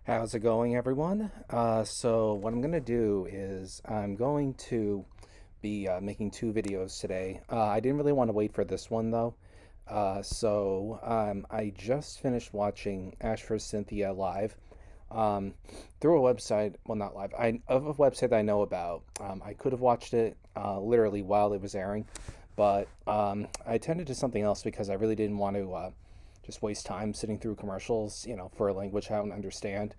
How's it going, everyone? So what I'm going to do is I'm going to be making two videos today. I didn't really want to wait for this one, though. I just finished watching Ash vs. Cynthia live um, through a website. Well, not live. Of a website I know about. I could have watched it literally while it was airing, but I tended to something else because I really didn't want to just waste time sitting through commercials, for a language I don't understand.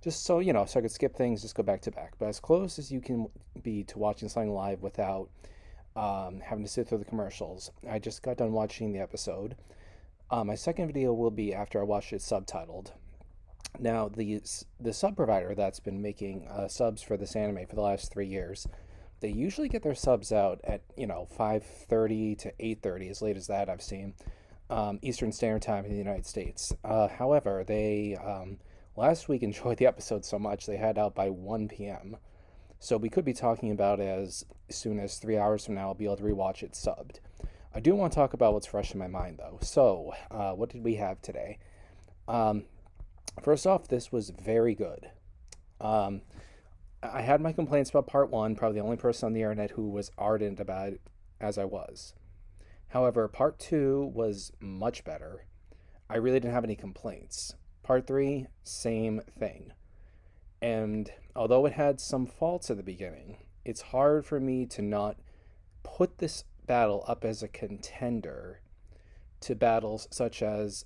Just so, so I could skip things, just go back to back. But as close as you can be to watching something live without having to sit through the commercials. I just got done watching the episode. My second video will be after I watch it subtitled. Now, the sub provider that's been making subs for this anime for the last 3 years, they usually get their subs out at 5:30 to 8:30, as late as that I've seen, Eastern Standard Time in the United States. However, they last week enjoyed the episode so much they had out by 1 p.m. So we could be talking about as soon as 3 hours from now I'll be able to rewatch it subbed. I do want to talk about what's fresh in my mind though. So, what did we have today? Um, First off, this was very good. Um, I had my complaints about part one, probably the only person on the internet who was ardent about it as I was. However, part two was much better. I really didn't have any complaints. Part three, same thing. And although it had some faults at the beginning, it's hard for me to not put this battle up as a contender to battles such as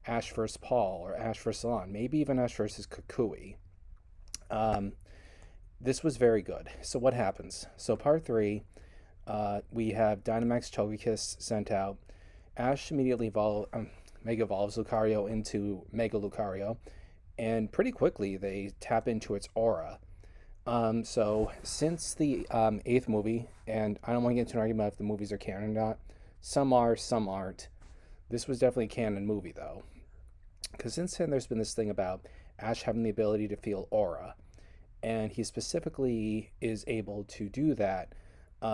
Ash vs. Paul or Ash vs. Alon, maybe even Ash vs. Kukui. Um, this was very good. So what happens? So part three, we have Dynamax Togekiss sent out. Ash immediately Mega evolves Lucario into Mega Lucario, and pretty quickly they tap into its aura. So since the eighth movie, and I don't want to get into an argument if the movies are canon or not. Some are, some aren't. This was definitely a canon movie though, because since then there's been this thing about Ash having the ability to feel aura, and he specifically is able to do that,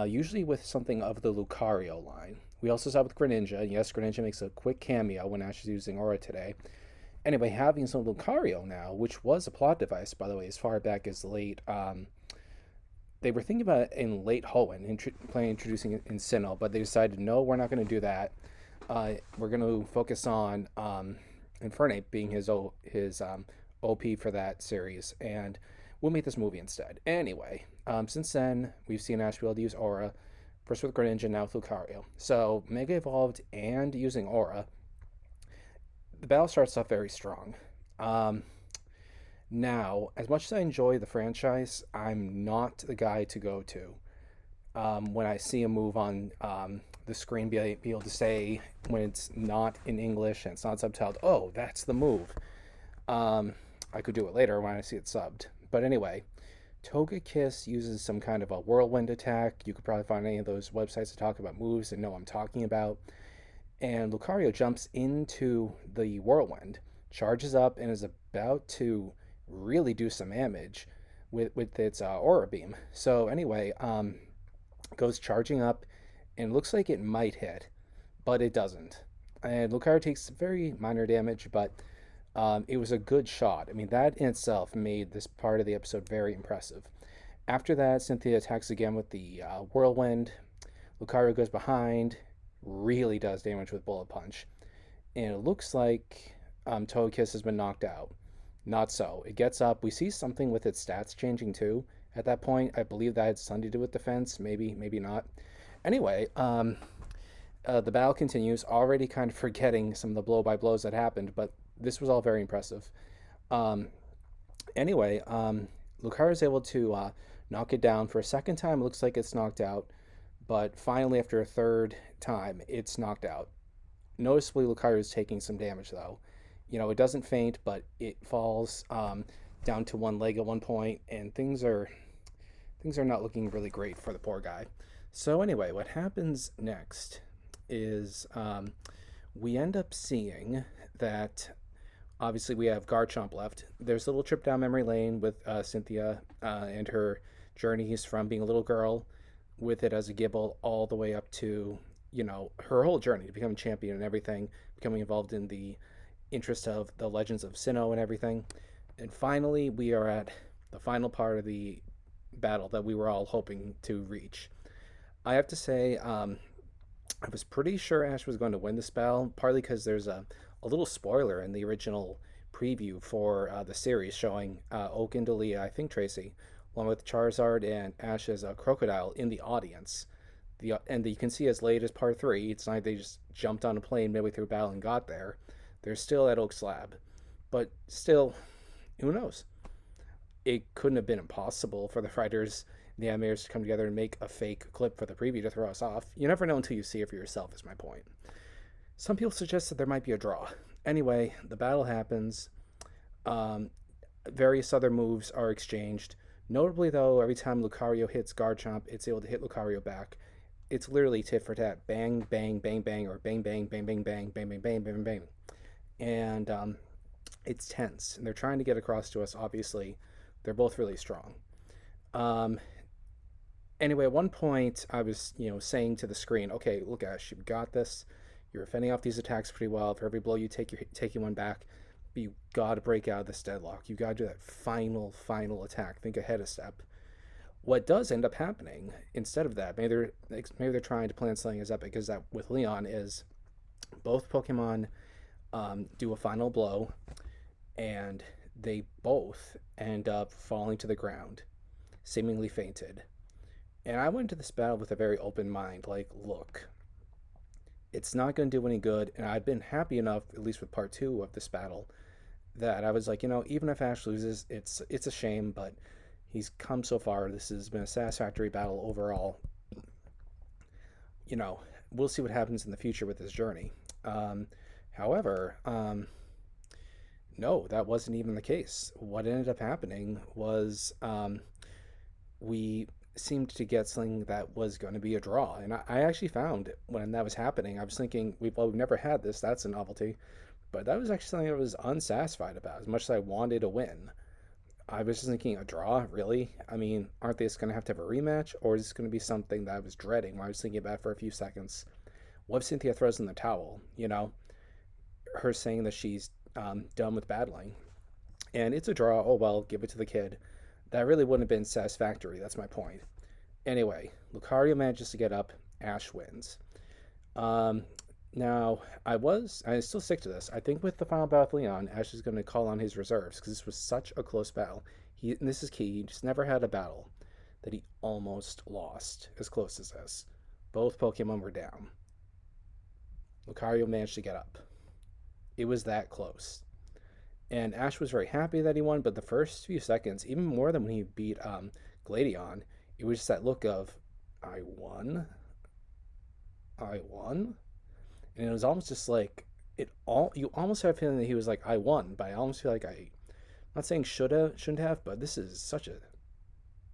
usually with something of the Lucario line. We also saw with Greninja. Yes, Greninja makes a quick cameo when Ash is using aura today. Anyway, having some Lucario now, which was a plot device, by the way, as far back as late. They were thinking about it in late Hoenn, planning introducing it in Sinnoh, but they decided, no, we're not going to do that. We're going to focus on Infernape being his OP for that series, and we'll make this movie instead. Anyway, since then, we've seen Ash be able to use Aura, first with Greninja, now with Lucario. So, Mega Evolved and using Aura, the battle starts off very strong. Um, Now, as much as I enjoy the franchise, I'm not the guy to go to when I see a move on the screen, be able to say when it's not in English and it's not subtitled, oh, that's the move. Um, I could do it later when I see it subbed. But anyway, Togekiss uses some kind of a whirlwind attack. You could probably find any of those websites that talk about moves and know what I'm talking about. And Lucario jumps into the whirlwind, charges up, and is about to really do some damage with its aura beam. So anyway, goes charging up, and looks like it might hit, but it doesn't. And Lucario takes very minor damage, but it was a good shot. I mean, that in itself made this part of the episode very impressive. After that, Cynthia attacks again with the whirlwind. Lucario goes behind, really does damage with Bullet Punch. And it looks like Togekiss has been knocked out. Not so. It gets up. We see something with its stats changing too. At that point, I believe that had something to do with defense. Maybe, maybe not. Anyway, the battle continues. Already kind of forgetting some of the blow by blows that happened, but this was all very impressive. Um, anyway, Lucario is able to knock it down for a second time. It looks like it's knocked out, but finally, after a third time, it's knocked out. Noticeably, Lucario is taking some damage though. It doesn't faint, but it falls down to one leg at one point, and things are not looking really great for the poor guy. So anyway, what happens next is we end up seeing that obviously we have Garchomp left. There's a little trip down memory lane with Cynthia and her journeys from being a little girl with it as a Gibble all the way up to her whole journey to become champion and everything, becoming involved in the interest of the Legends of Sinnoh and everything. And finally, we are at the final part of the battle that we were all hoping to reach. I have to say, I was pretty sure Ash was going to win this battle, partly because there's a little spoiler in the original preview for the series showing Oak and Dalia, I think Tracy, along with Charizard and Ash as a crocodile in the audience. And you can see as late as part 3, it's not like they just jumped on a plane midway through battle and got there. They're still at Oak's lab. But still, who knows? It couldn't have been impossible for the writers and the animators to come together and make a fake clip for the preview to throw us off. You never know until you see it for yourself, is my point. Some people suggest that there might be a draw. Anyway, the battle happens. Um, Various other moves are exchanged. Notably, though, every time Lucario hits Garchomp, it's able to hit Lucario back. It's literally tit for tat, bang, bang, bang, bang, or bang, bang, bang, bang, bang, bang, bang, bang, bang, bang. And it's tense, and they're trying to get across to us. Obviously, they're both really strong. Um, anyway, at one point, I was saying to the screen, "Okay, look, Ash, you've got this. You're fending off these attacks pretty well. For every blow you take, you're taking one back. But you got to break out of this deadlock. You got to do that final attack. Think ahead a step." What does end up happening instead of that? Maybe they're trying to plan something as epic as that with Leon is both Pokemon do a final blow, and they both end up falling to the ground, seemingly fainted. And I went into this battle with a very open mind. Like, look, it's not going to do any good. And I've been happy enough, at least with part 2 of this battle, that I was like, even if Ash loses, it's a shame, but he's come so far. This has been a satisfactory battle overall. We'll see what happens in the future with his journey. However, no, that wasn't even the case. What ended up happening was we seemed to get something that was going to be a draw. And I actually found when that was happening, I was thinking, we've never had this. That's a novelty. But that was actually something I was unsatisfied about. As much as I wanted a win, I was just thinking, a draw? Really? I mean, aren't they just going to have a rematch? Or is this going to be something that I was dreading when I was thinking about it for a few seconds? What if Cynthia throws in the towel? Her saying that she's done with battling. And it's a draw. Oh, well, give it to the kid. That really wouldn't have been satisfactory. That's my point. Anyway, Lucario manages to get up. Ash wins. Now, I still stick to this. I think with the final battle with Leon, Ash is going to call on his reserves because this was such a close battle. And this is key. He just never had a battle that he almost lost as close as this. Both Pokemon were down. Lucario managed to get up. It was that close. And Ash was very happy that he won, but the first few seconds, even more than when he beat Gladion, it was just that look of, I won? And it was almost just like, you almost have a feeling that he was like, I won, but I almost feel like I'm not saying shouldn't have, but this is such a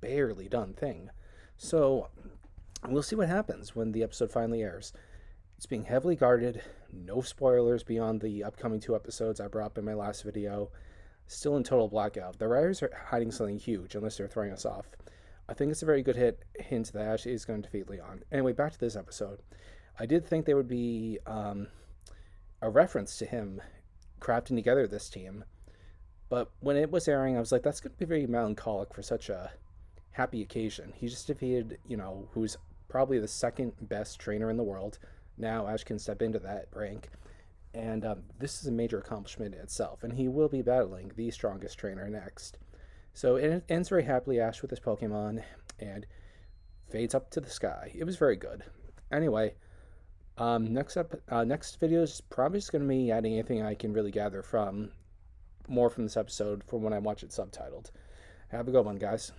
barely done thing. So we'll see what happens when the episode finally airs. It's being heavily guarded. No spoilers beyond the upcoming 2 episodes I brought up in my last video. Still in total blackout. The writers are hiding something huge, unless they're throwing us off. I think it's a very good hint that Ash is going to defeat Leon. Anyway, back to this episode. I did think there would be a reference to him crafting together this team. But when it was airing, I was like, that's going to be very melancholic for such a happy occasion. He just defeated, who's probably the second best trainer in the world. Now Ash can step into that rank. And this is a major accomplishment in itself. And he will be battling the strongest trainer next. So it ends very happily, Ash with his Pokemon, and fades up to the sky. It was very good. Anyway, next video is probably just going to be adding anything I can really gather from this episode from when I watch it subtitled. Have a good one, guys.